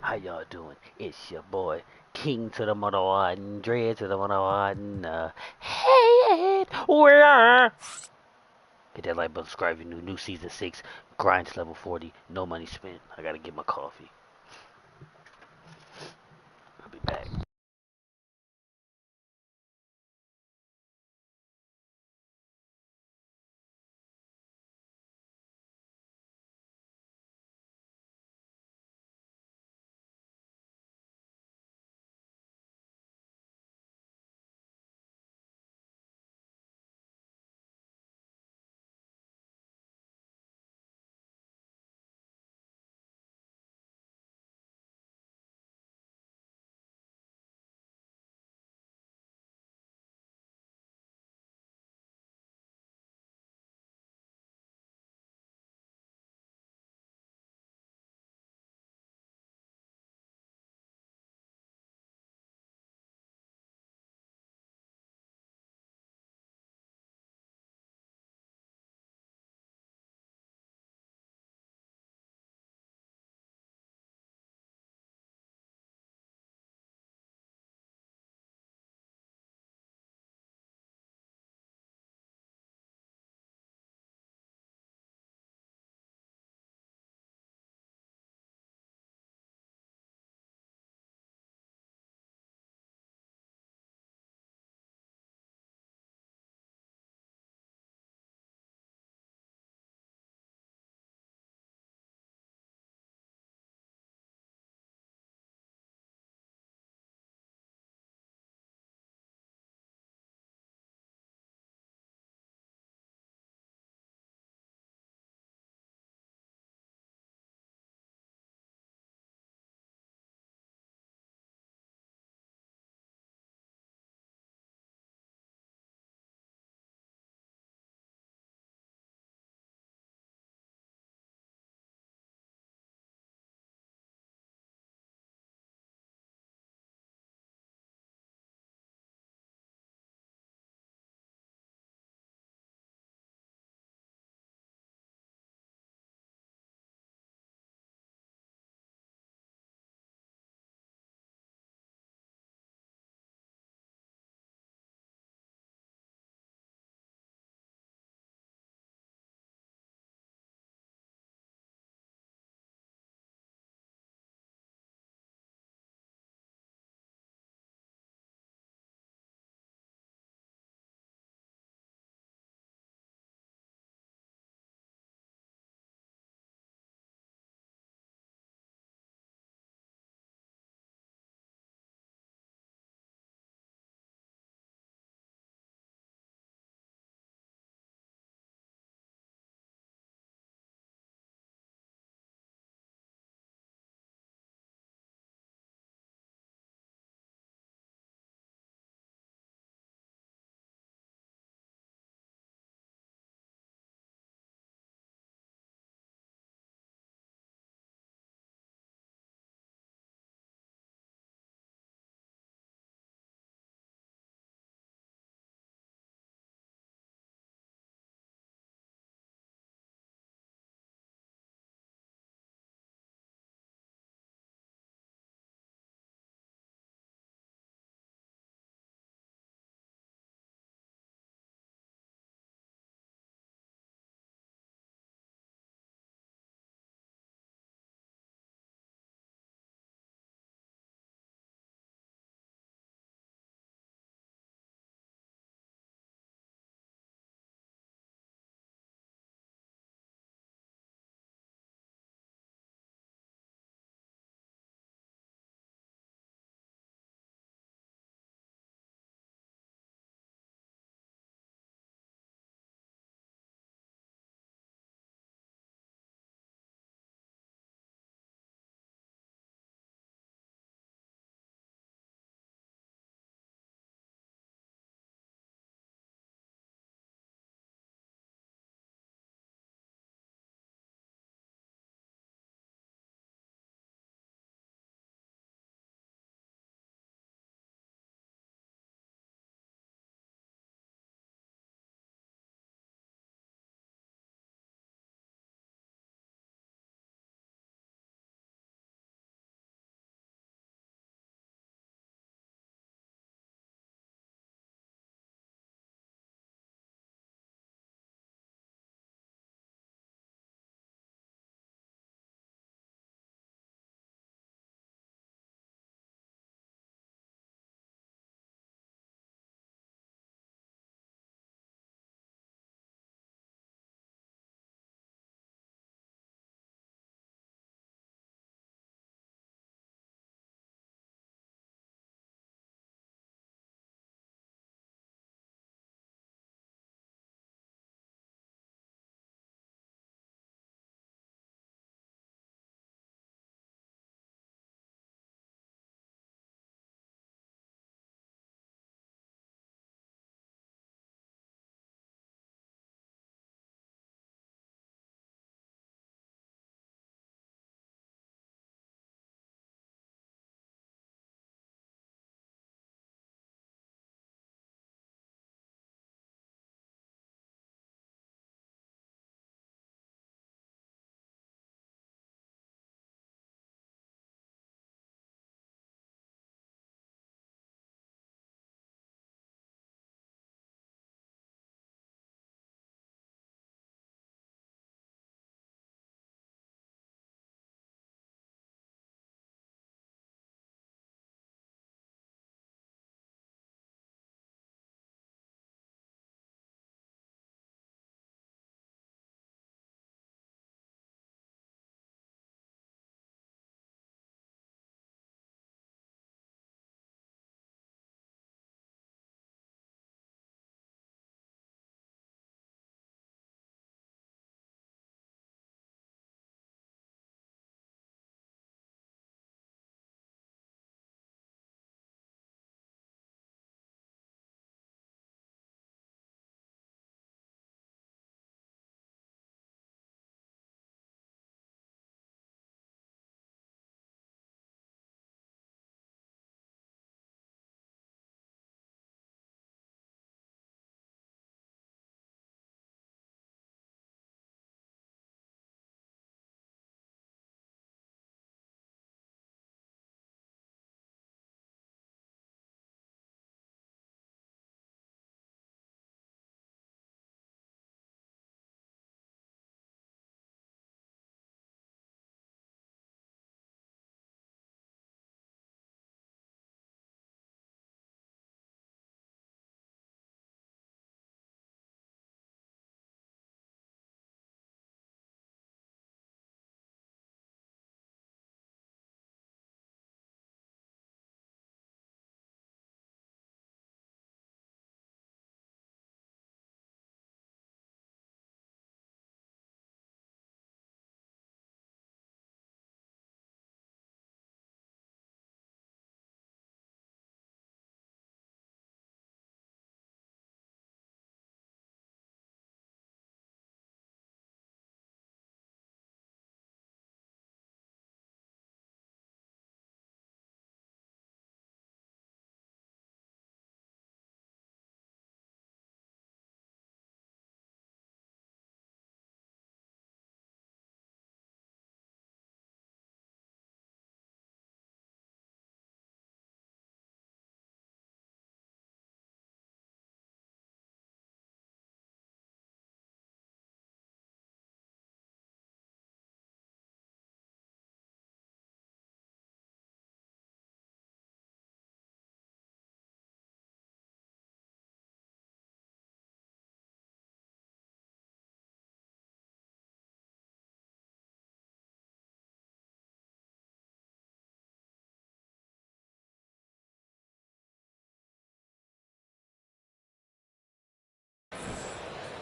How y'all doing? It's your boy, King to the Mother One, Dread to the Mother One. Hey, where are? Hit that like button, subscribe if you're new season 6, grind to level 40, no money spent. I gotta get my coffee. I'll be back.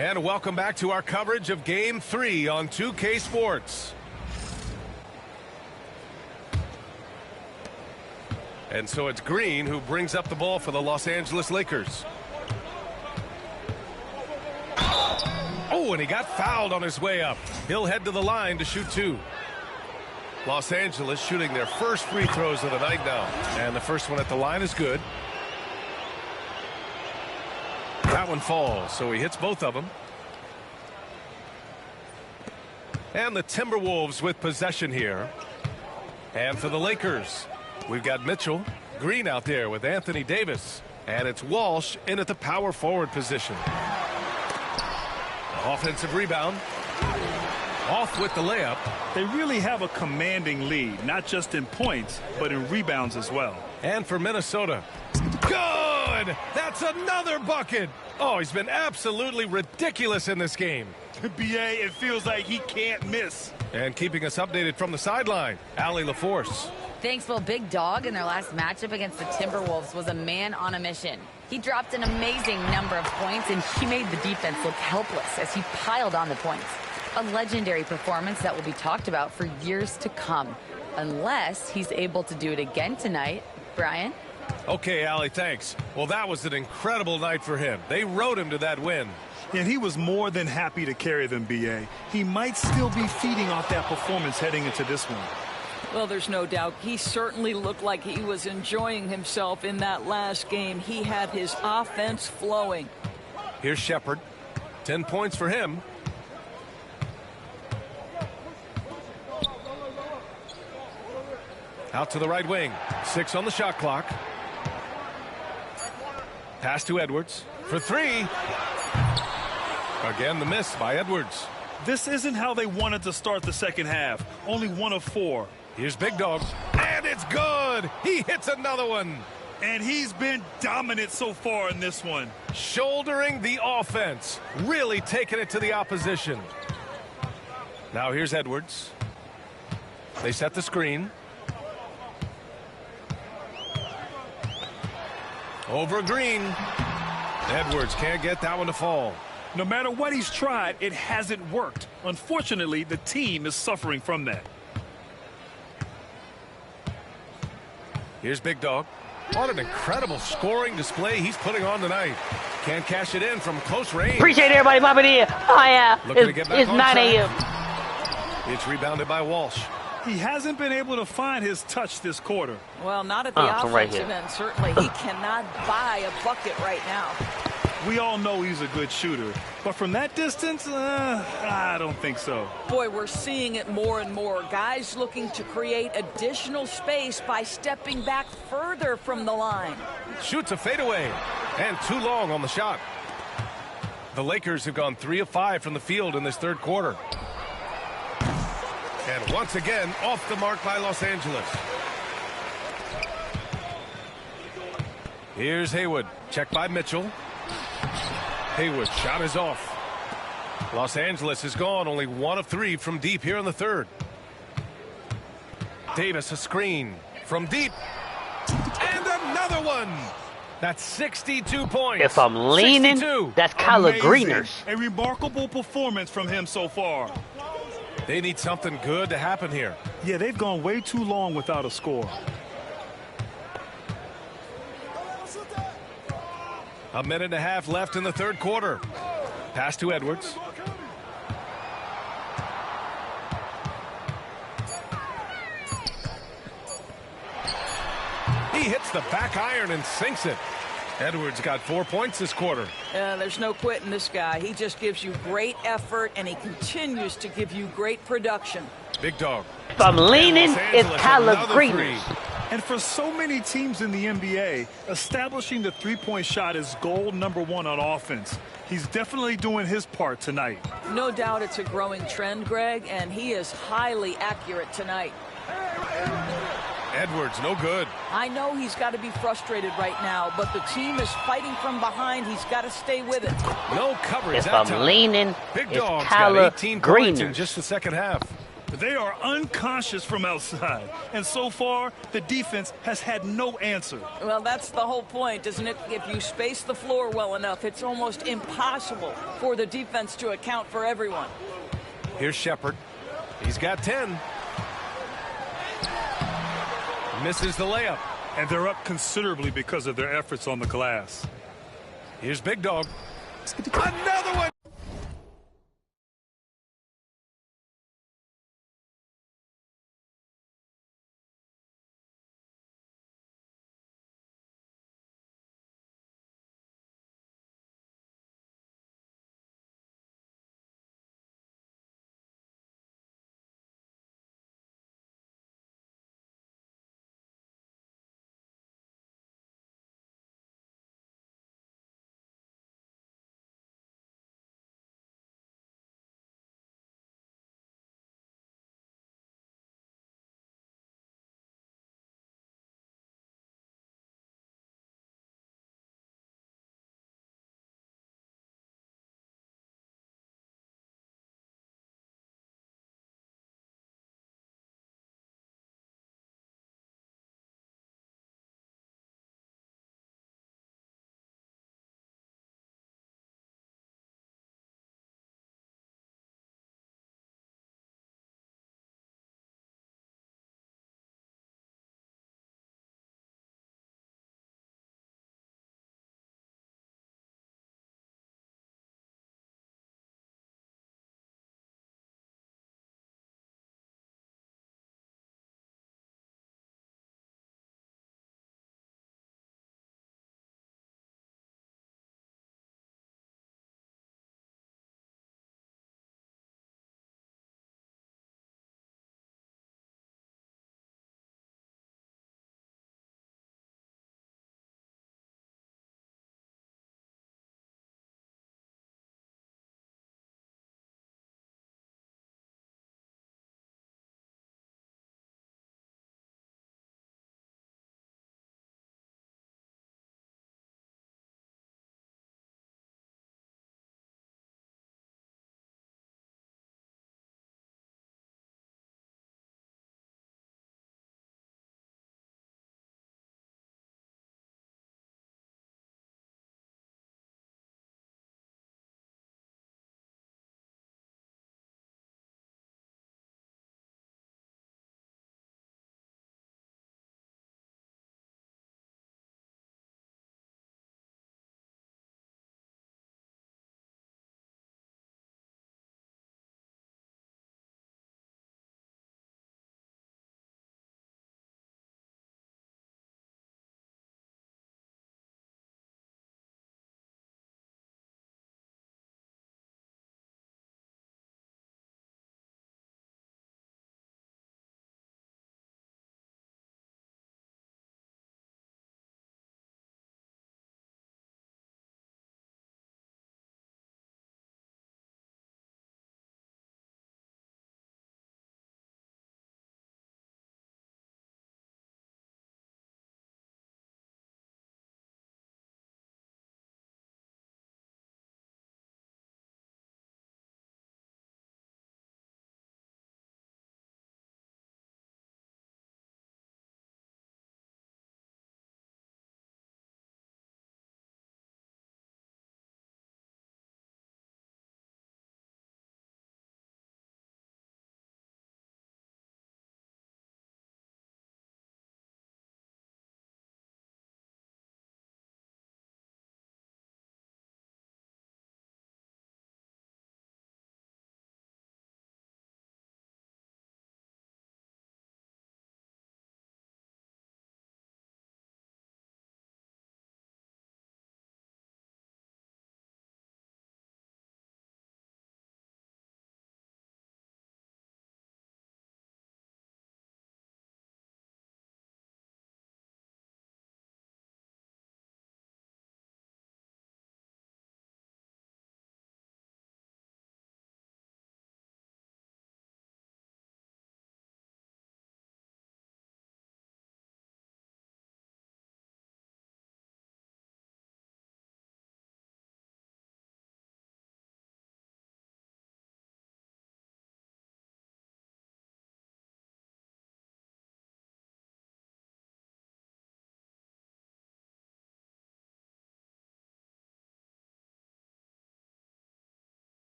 And welcome back to our coverage of Game 3 on 2K Sports. And so it's Green who brings up the ball for the Los Angeles Lakers. Oh, and he got fouled on his way up. He'll head to the line to shoot 2. Los Angeles shooting their first free throws of the night now. And the first one at the line is good. That one falls, so he hits both of them. And the Timberwolves with possession here. And for the Lakers, we've got Mitchell, Green out there with Anthony Davis. And it's Walsh in at the power forward position. Offensive rebound. Off with the layup. They really have a commanding lead, not just in points, but in rebounds as well. And for Minnesota. Good! That's another bucket! Oh, he's been absolutely ridiculous in this game. BA, it feels like he can't miss. And keeping us updated from the sideline, Allie LaForce. Thanks, well, Big Dog in their last matchup against the Timberwolves was a man on a mission. He dropped an amazing number of points, and he made the defense look helpless as he piled on the points. A legendary performance that will be talked about for years to come, unless he's able to do it again tonight. Brian? Okay, Allie, thanks. Well, that was an incredible night for him. They rode him to that win. And he was more than happy to carry them, BA. He might still be feeding off that performance heading into this one. Well, there's no doubt. He certainly looked like he was enjoying himself in that last game. He had his offense flowing. Here's Shepard. 10 points for him. Out to the right wing. 6 on the shot clock. Pass to Edwards for 3. Again, the miss by Edwards. This isn't how they wanted to start the second half. Only 1 of 4. Here's Big Dog. And it's good. He hits another one. And he's been dominant so far in this one. Shouldering the offense. Really taking it to the opposition. Now here's Edwards. They set the screen. Over Green. Edwards can't get that one to fall. No matter what he's tried, it hasn't worked. Unfortunately, the team is suffering from that. Here's Big Dog. What an incredible scoring display he's putting on tonight. Can't cash it in from close range. Appreciate everybody popping in. Oh, yeah. It's 9 a.m. It's rebounded by Walsh. He hasn't been able to find his touch this quarter. Well, not at the offensive end. Certainly, he cannot buy a bucket right now. We all know he's a good shooter, but from that distance, I don't think so. Boy, we're seeing it more and more. Guys looking to create additional space by stepping back further from the line. Shoots a fadeaway, and too long on the shot. The Lakers have gone 3 of 5 from the field in this third quarter. And once again, off the mark by Los Angeles. Here's Haywood, checked by Mitchell. Haywood shot is off. Los Angeles is gone only 1 of 3 from deep here in the third. Davis a screen from deep. And another one. That's 62 points. If I'm leaning, 62. That's Kyler Greeners. A remarkable performance from him so far. They need something good to happen here. Yeah, they've gone way too long without a score. A minute and a half left in the third quarter. Pass to Edwards. He hits the back iron and sinks it. Edwards got 4 points this quarter. There's no quitting this guy. He just gives you great effort, and he continues to give you great production. Big Dog. If I'm leaning, it's Kyler Greeners. And for so many teams in the NBA, establishing the three-point shot is goal number 1 on offense. He's definitely doing his part tonight. No doubt it's a growing trend, Greg, and he is highly accurate tonight. Edwards, no good. I know he's got to be frustrated right now, but the team is fighting from behind. He's got to stay with it. No coverage If that I'm time. leaning, Big it's Dog's Kyler got 18 points in Greeners. just the second half. They are unconscious from outside, and so far, the defense has had no answer. Well, that's the whole point, isn't it? If you space the floor well enough, it's almost impossible for the defense to account for everyone. Here's Shepard. He's got 10. Misses the layup. And they're up considerably because of their efforts on the glass. Here's Big Dog. Another one.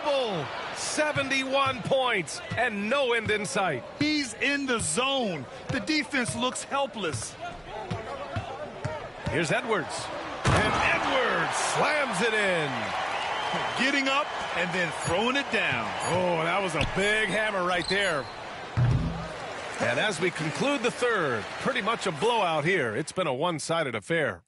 double. 71 points and no end in sight. He's in the zone. The defense looks helpless. Here's Edwards. And Edwards slams it in. Getting up and then throwing it down. Oh, that was a big hammer right there. And as we conclude the third, pretty much a blowout here. It's been a one-sided affair.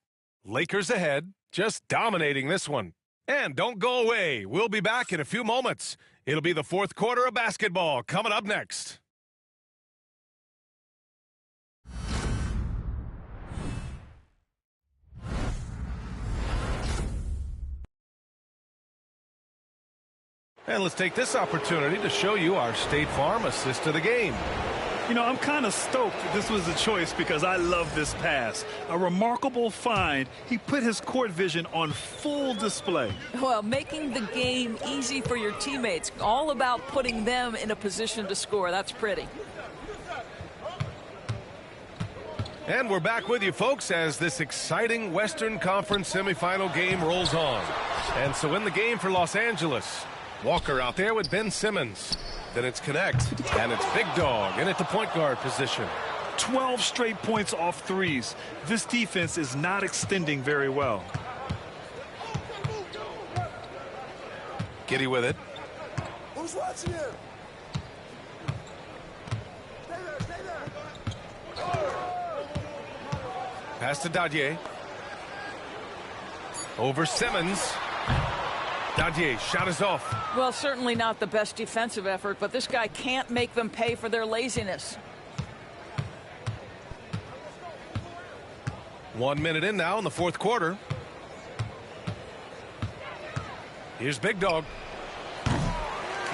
Lakers ahead, just dominating this one. And don't go away. We'll be back in a few moments. It'll be the fourth quarter of basketball coming up next. And let's take this opportunity to show you our State Farm assist to the game. You know, I'm kind of stoked this was a choice because I love this pass. A remarkable find. He put his court vision on full display. Well, making the game easy for your teammates. All about putting them in a position to score. That's pretty. And we're back with you, folks, as this exciting Western Conference semifinal game rolls on. And so in the game for Los Angeles, Walker out there with Ben Simmons. Then it's Connect, and it's Big Dog in at the point guard position. 12 straight points off threes. This defense is not extending very well. Giddy with it. Who's watching him? Pass to Dadier. Over Simmons. Dadier, shot is off. Well, certainly not the best defensive effort, but this guy can't make them pay for their laziness. 1 minute in now in the fourth quarter. Here's Big Dog.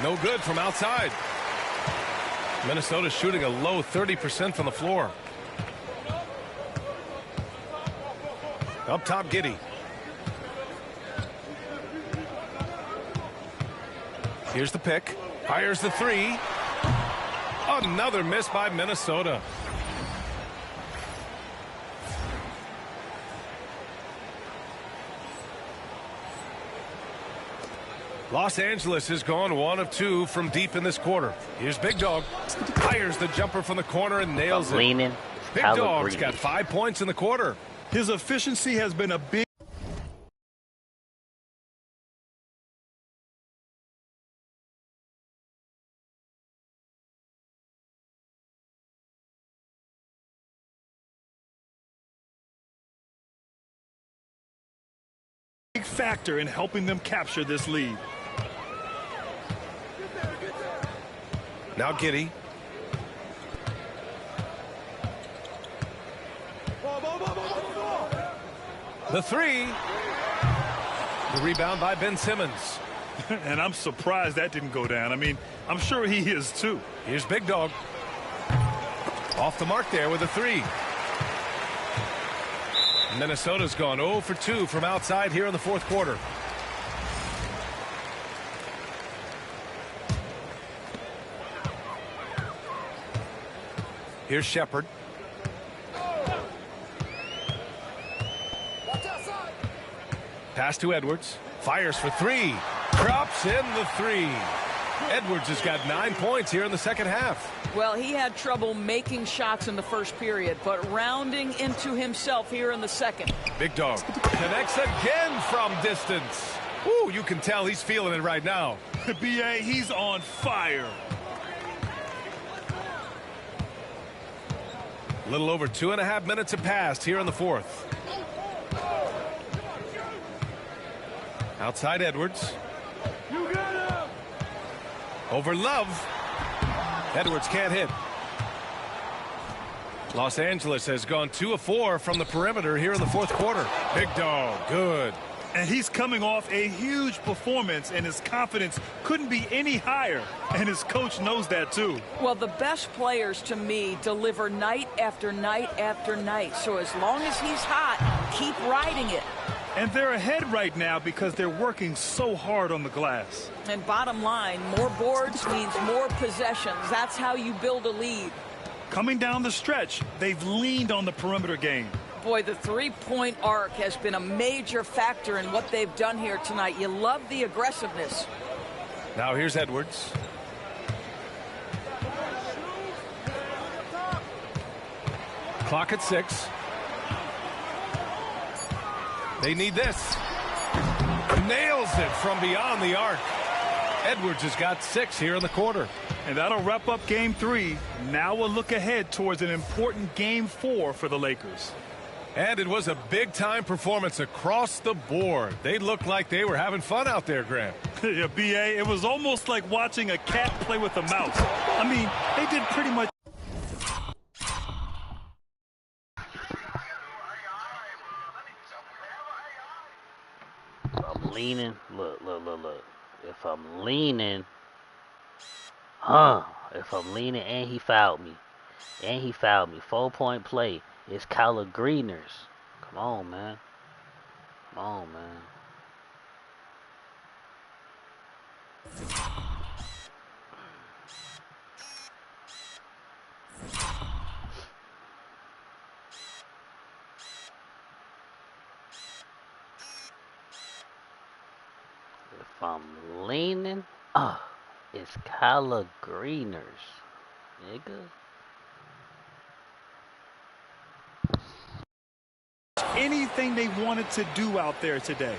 No good from outside. Minnesota shooting a low 30% from the floor. Up top, Giddy. Here's the pick. Fires the three. Another miss by Minnesota. Los Angeles has gone 1 of 2 from deep in this quarter. Here's Big Dog. Fires the jumper from the corner and nails it. Leaning. Big Dog's got 5 points in the quarter. His efficiency has been a big factor in helping them capture this lead. Now Giddy. The three. The rebound by Ben Simmons. And I'm surprised that didn't go down. I mean, I'm sure he is too. Here's Big Dog. Off the mark there with a three. Minnesota's gone 0 for 2 from outside here in the fourth quarter. Here's Shepard. Pass to Edwards. Fires for three. Drops in the three. Edwards has got 9 points here in the second half. Well, he had trouble making shots in the first period, but rounding into himself here in the second. Big Dog connects again from distance. Ooh, you can tell he's feeling it right now. B.A., he's on fire. A little over 2.5 minutes have passed here in the fourth. Outside Edwards. Over Love. Edwards can't hit. Los Angeles has gone 2 of 4 from the perimeter here in the fourth quarter. Big Dog, good. And he's coming off a huge performance, and his confidence couldn't be any higher. And his coach knows that, too. Well, the best players, to me, deliver night after night after night. So as long as he's hot, keep riding it. And they're ahead right now because they're working so hard on the glass. And bottom line, more boards means more possessions. That's how you build a lead. Coming down the stretch, they've leaned on the perimeter game. Boy, the three-point arc has been a major factor in what they've done here tonight. You love the aggressiveness. Now here's Edwards. Clock at 6. They need this. Nails it from beyond the arc. Edwards has got 6 here in the quarter. And that'll wrap up game 3. Now we'll look ahead towards an important game 4 for the Lakers. And it was a big-time performance across the board. They looked like they were having fun out there, Grant. Yeah, B.A., it was almost like watching a cat play with a mouse. I mean, they did pretty much. I'm leaning. Look. If I'm leaning, if I'm leaning and he fouled me. 4-point play. It's Kyler Greeners. Come on, man. If I'm leaning, it's Kyler Greeners, nigga. Anything they wanted to do out there today.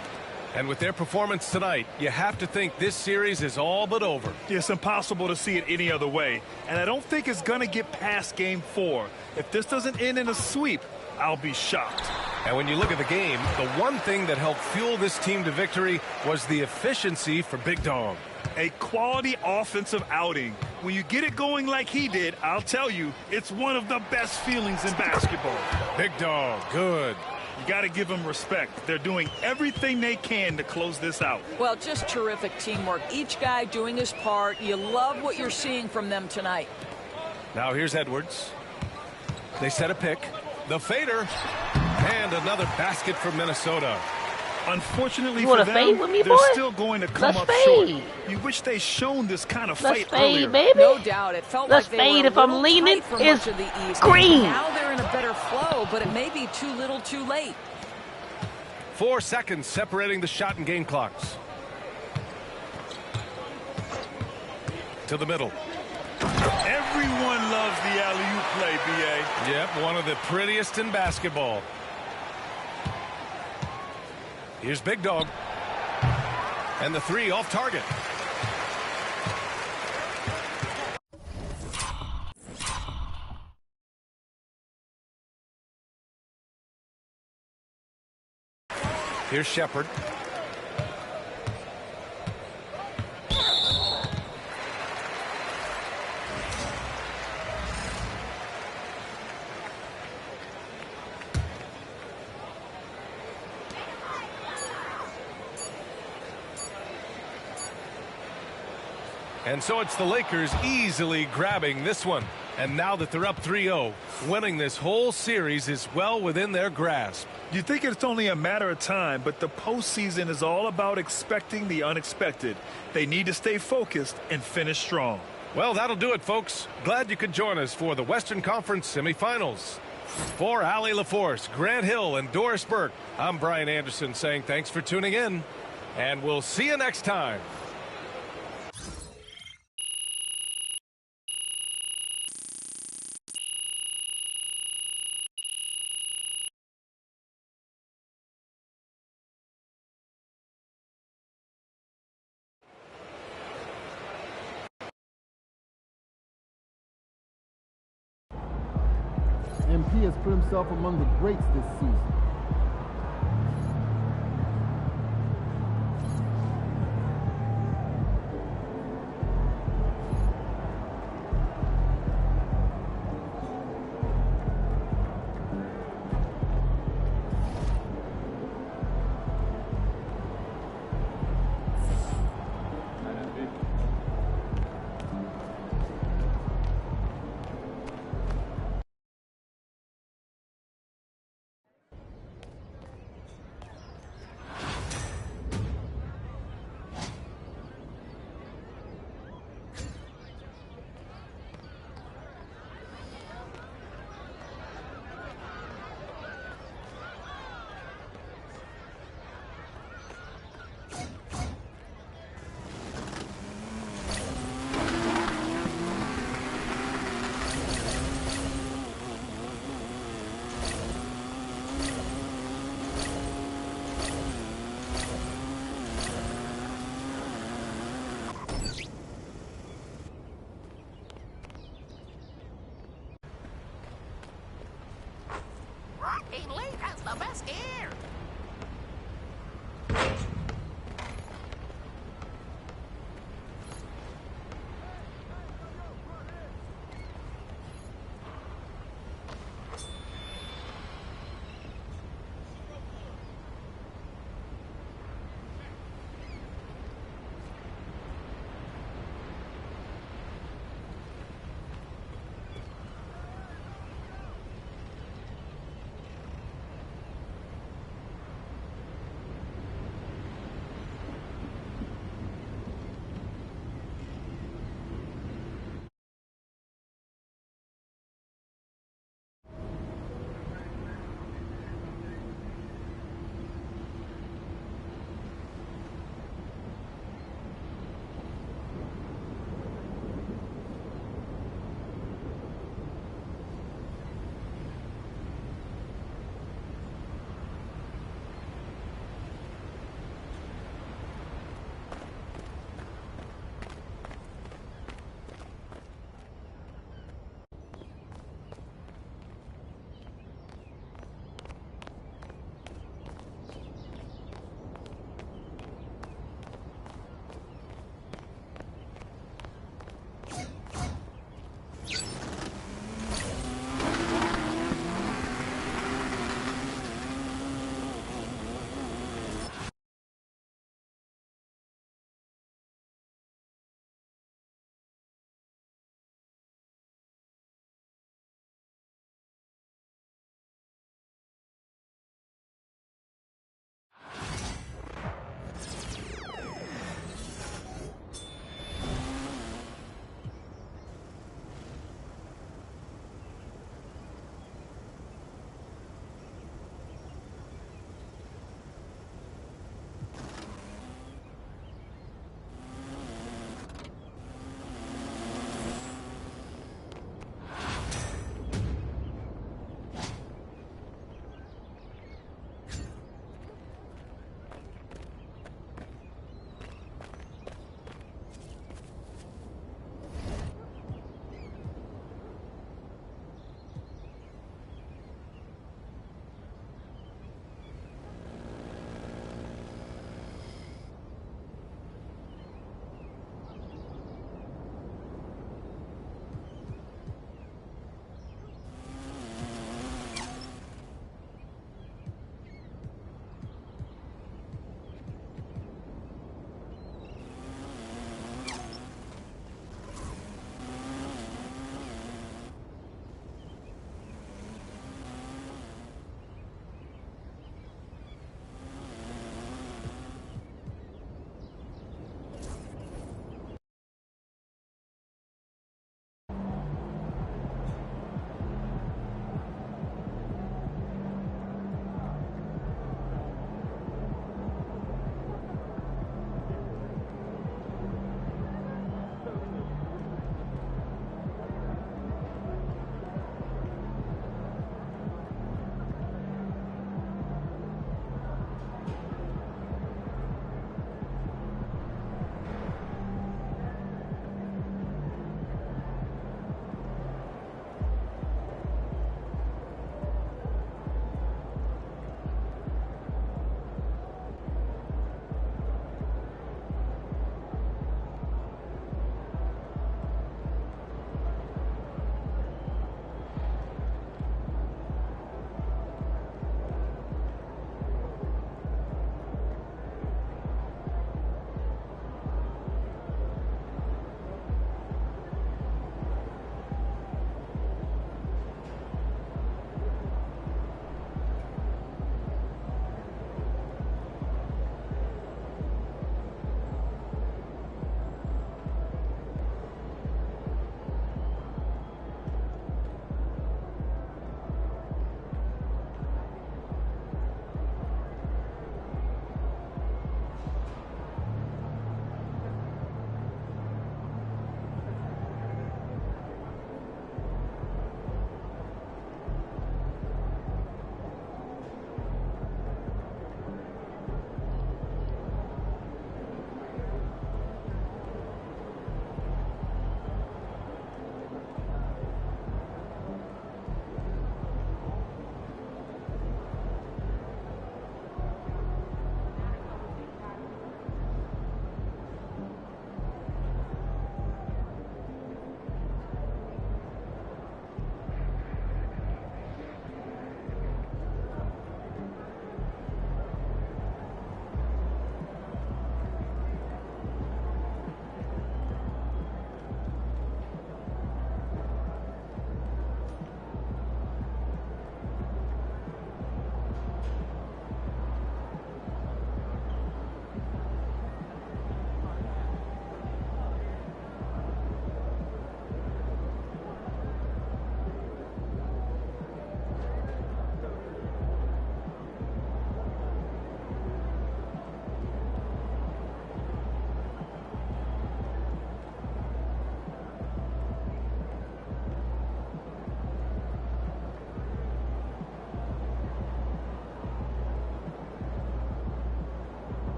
And with their performance tonight, you have to think this series is all but over. It's impossible to see it any other way. And I don't think it's going to get past game 4. If this doesn't end in a sweep, I'll be shocked. And when you look at the game, the one thing that helped fuel this team to victory was the efficiency for Big Dog. A quality offensive outing. When you get it going like he did, I'll tell you, it's one of the best feelings in basketball. Big Dog, good. You got to give them respect. They're doing everything they can to close this out. Well, just terrific teamwork. Each guy doing his part. You love what you're seeing from them tonight. Now here's Edwards. They set a pick. The fader. And another basket for Minnesota. Unfortunately You for wanna them, fade with me, they're boy? still going to come Let's up fade. short. You wish they shown this kind of Let's fight fade, earlier. baby. No doubt. It felt Let's like they fade. were If I'm a little leaning, tight for it's much of the East. green. Now they're in a better flow, but it may be too little too late. 4 seconds separating the shot and game clocks. To the middle. Everyone loves the alley-oop play, B.A. Yep, one of the prettiest in basketball. Here's Big Dog. And the 3 off target. Here's Shepard. And so it's the Lakers easily grabbing this one. And now that they're up 3-0, winning this whole series is well within their grasp. You think it's only a matter of time, but the postseason is all about expecting the unexpected. They need to stay focused and finish strong. Well, that'll do it, folks. Glad you could join us for the Western Conference semifinals. For Allie LaForce, Grant Hill, and Doris Burke, I'm Brian Anderson saying thanks for tuning in, and we'll see you next time. MP has put himself among the greats this season.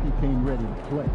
he came ready to play.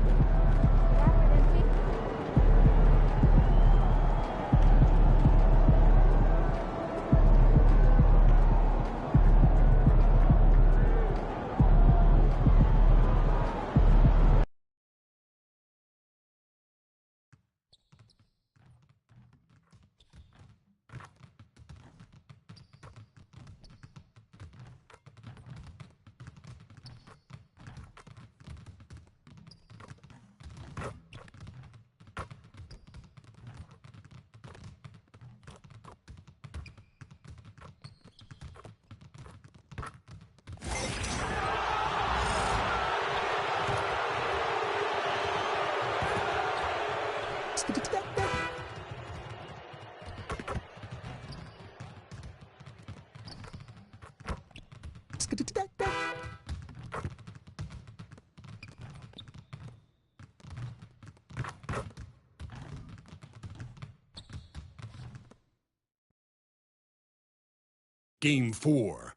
Game 4.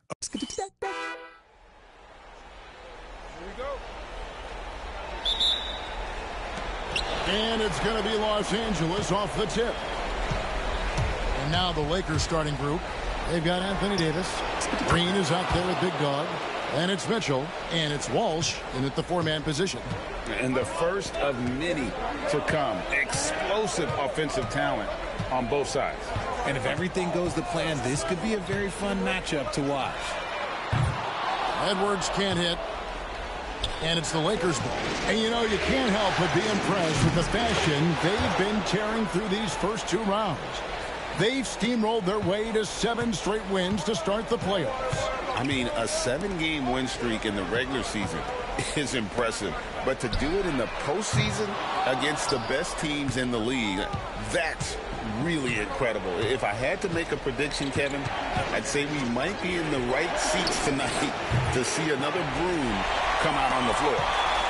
And it's going to be Los Angeles off the tip. And now the Lakers starting group. They've got Anthony Davis. Green is out there with Big Dog. And it's Mitchell. And it's Walsh in at the four-man position. And the first of many to come. Explosive offensive talent on both sides. And if everything goes to plan, this could be a very fun matchup to watch. Edwards can't hit. And it's the Lakers' ball. And you know, you can't help but be impressed with the fashion they've been tearing through these first two rounds. They've steamrolled their way to 7 straight wins to start the playoffs. I mean, a 7-game win streak in the regular season is impressive. But to do it in the postseason against the best teams in the league, that's really incredible. If I had to make a prediction, Kevin, I'd say we might be in the right seats tonight to see another broom come out on the floor.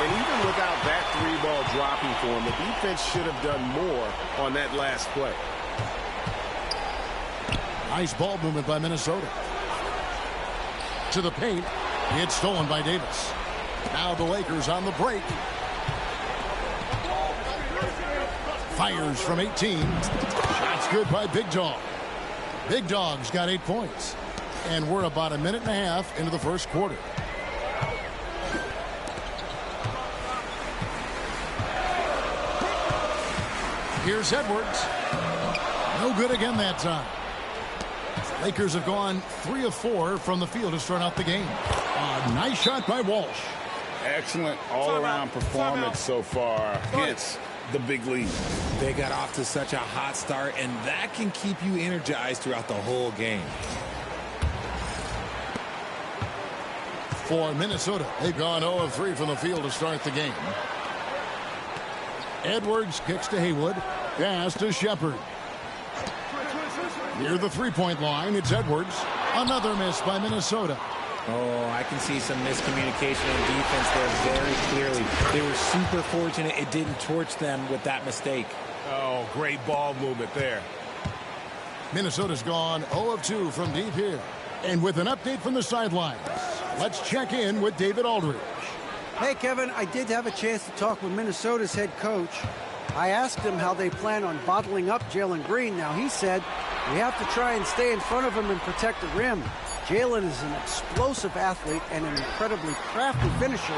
And even without that 3-ball dropping for him, the defense should have done more on that last play. Nice ball movement by Minnesota. To the paint. It's stolen by Davis. Now the Lakers on the break. Fires from 18. Shots good by Big Dog. Big Dog's got 8 points. And we're about a minute and a half into the first quarter. Here's Edwards. No good again that time. Lakers have gone 3 of 4 from the field to start out the game. Nice shot by Walsh. Excellent all-around performance so far. Hits the big lead. They got off to such a hot start, and that can keep you energized throughout the whole game. For Minnesota, they've gone 0 of 3 from the field to start the game. Edwards kicks to Haywood. Pass to Shepard. Near the three-point line, it's Edwards. Another miss by Minnesota. Oh, I can see some miscommunication in defense there very clearly. They were super fortunate it didn't torch them with that mistake. Oh, great ball movement there. Minnesota's gone 0 of 2 from deep here. And with an update from the sidelines, let's check in with David Aldridge. Hey, Kevin, I did have a chance to talk with Minnesota's head coach. I asked him how they plan on bottling up Jalen Green. Now, he said, we have to try and stay in front of him and protect the rim. Jalen is an explosive athlete and an incredibly crafty finisher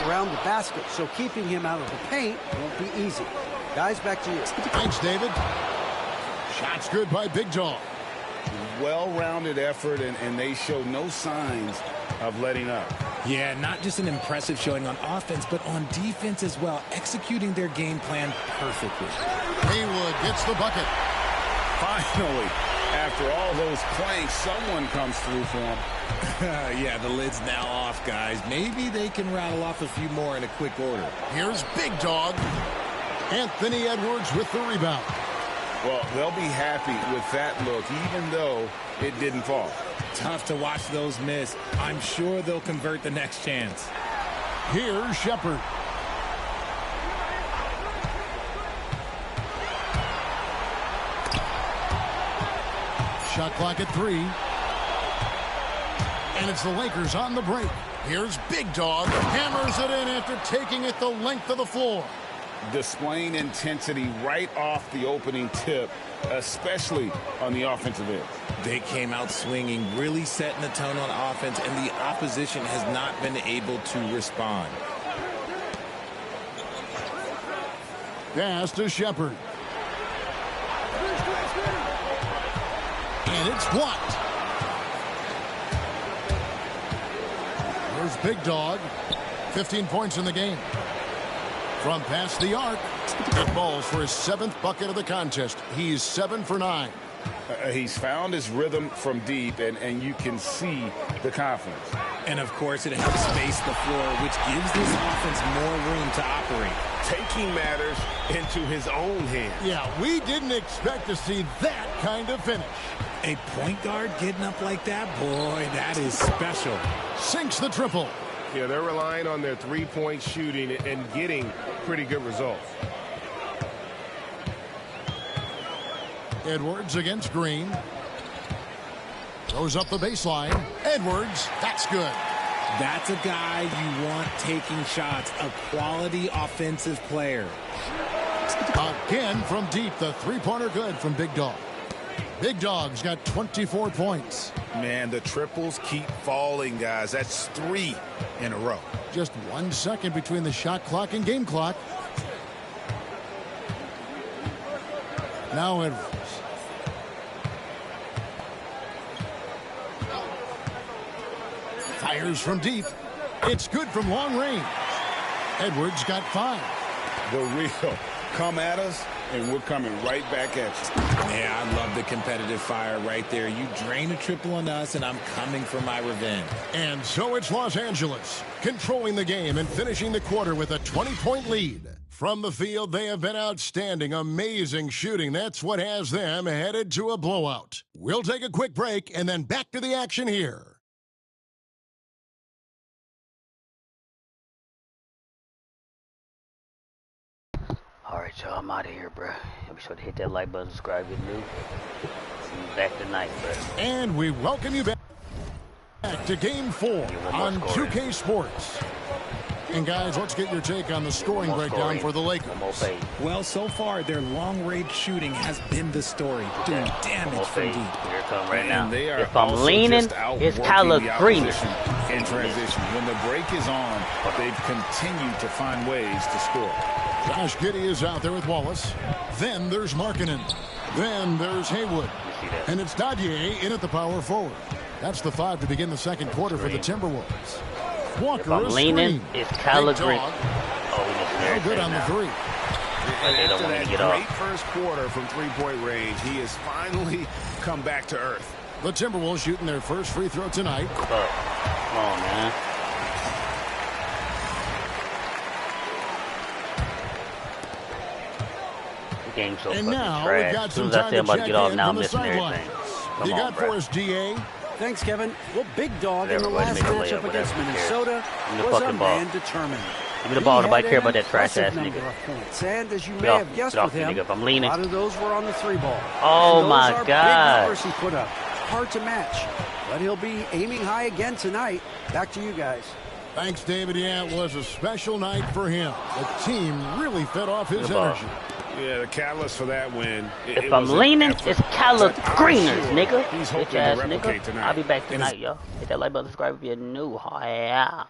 around the basket, so keeping him out of the paint won't be easy. Guys, back to you. Thanks, David. Shots good by Big Dog. Well-rounded effort, and they show no signs of letting up. Yeah, not just an impressive showing on offense, but on defense as well, executing their game plan perfectly. Haywood gets the bucket. Finally, after all those clanks, someone comes through for him. Yeah, the lid's now off, guys. Maybe they can rattle off a few more in a quick order. Here's Big Dog. Anthony Edwards with the rebound. Well, they'll be happy with that look, even though it didn't fall. Tough to watch those miss. I'm sure they'll convert the next chance. Here's Shepard. Shot clock at 3. And it's the Lakers on the break. Here's Big Dog. Hammers it in after taking it the length of the floor. Displaying intensity right off the opening tip, especially on the offensive end. They came out swinging, really setting the tone on offense, and the opposition has not been able to respond. Pass to Shepard. And it's blocked. Here's Big Dog. 15 points in the game. From past the arc, it falls for his 7th bucket of the contest. He's 7 for 9. He's found his rhythm from deep, and you can see the confidence. And, of course, it helps space the floor, which gives this offense more room to operate. Taking matters into his own hands. Yeah, we didn't expect to see that kind of finish. A point guard getting up like that, boy, that is special. Sinks the triple. Yeah, they're relying on their three-point shooting and getting pretty good results. Edwards against Green. Goes up the baseline. Edwards, that's good. That's a guy you want taking shots, a quality offensive player. Again from deep, the three-pointer good from Big Dog. Big Dog's got 24 points. Man, the triples keep falling, guys. That's 3 in a row. Just 1 second between the shot clock and game clock. Now Edwards. Fires from deep. It's good from long range. Edwards got 5. The real come at us, and we're coming right back at you. Yeah, I love the competitive fire right there. You drain a triple on us, and I'm coming for my revenge. And so it's Los Angeles, controlling the game and finishing the quarter with a 20-point lead. From the field, they have been outstanding, amazing shooting. That's what has them headed to a blowout. We'll take a quick break and then back to the action here. Alright, y'all, I'm out of here, bro. Be sure to hit that like button, subscribe if you're new. See you back tonight, bro. And we welcome you back to Game 4 on 2K Sports. And guys, let's get your take on the scoring breakdown for the Lakers. Well, so far, their long-range shooting has been the story, doing damage from deep. Here it comes right now. They are if I'm leaning, it's Kyler Green. In transition. When the break is on, they've continued to find ways to score. Josh Giddey is out there with Wallace. Then there's Markkanen. Then there's Haywood. And it's Dadier in at the power forward. That's the 5 to begin the second quarter for the Timberwolves. Walker if I'm leaning, it's Kyler Green. Oh, good on the 3. After that great first quarter from three-point range, he has finally come back to earth. The Timberwolves shooting their first free throw tonight. Come on, man. Game so and now trash. we've got some as soon as I time say I'm to about to check get off, in now from I'm the missing sidelines. everything. Come You on, got bro. for us, DA? Thanks, Kevin. Well, Big Dog in the Whatever, last make a matchup layup, against whatever, Minnesota Give me the was a fucking ball. man determined. Give me the ball. Nobody He care had about that trash an ass impressive nigga. number of points. And as you Get may off, have guessed get off with me, him, nigga, if I'm leaning. a lot of those were on the 3-ball. Oh, and my those are God. big numbers he put up. Hard to match. But he'll be aiming high again tonight. Back to you guys. Thanks, David. Yeah, it was a special night for him. The team really fed off his energy. Yeah, the catalyst for that win. If I'm leaning, it's Kyler Greeners, nigga. He's Bitch hoping ass to replicate nigga. tonight. I'll be back tonight, y'all. Hit that like button, subscribe if you're new. Oh, yeah.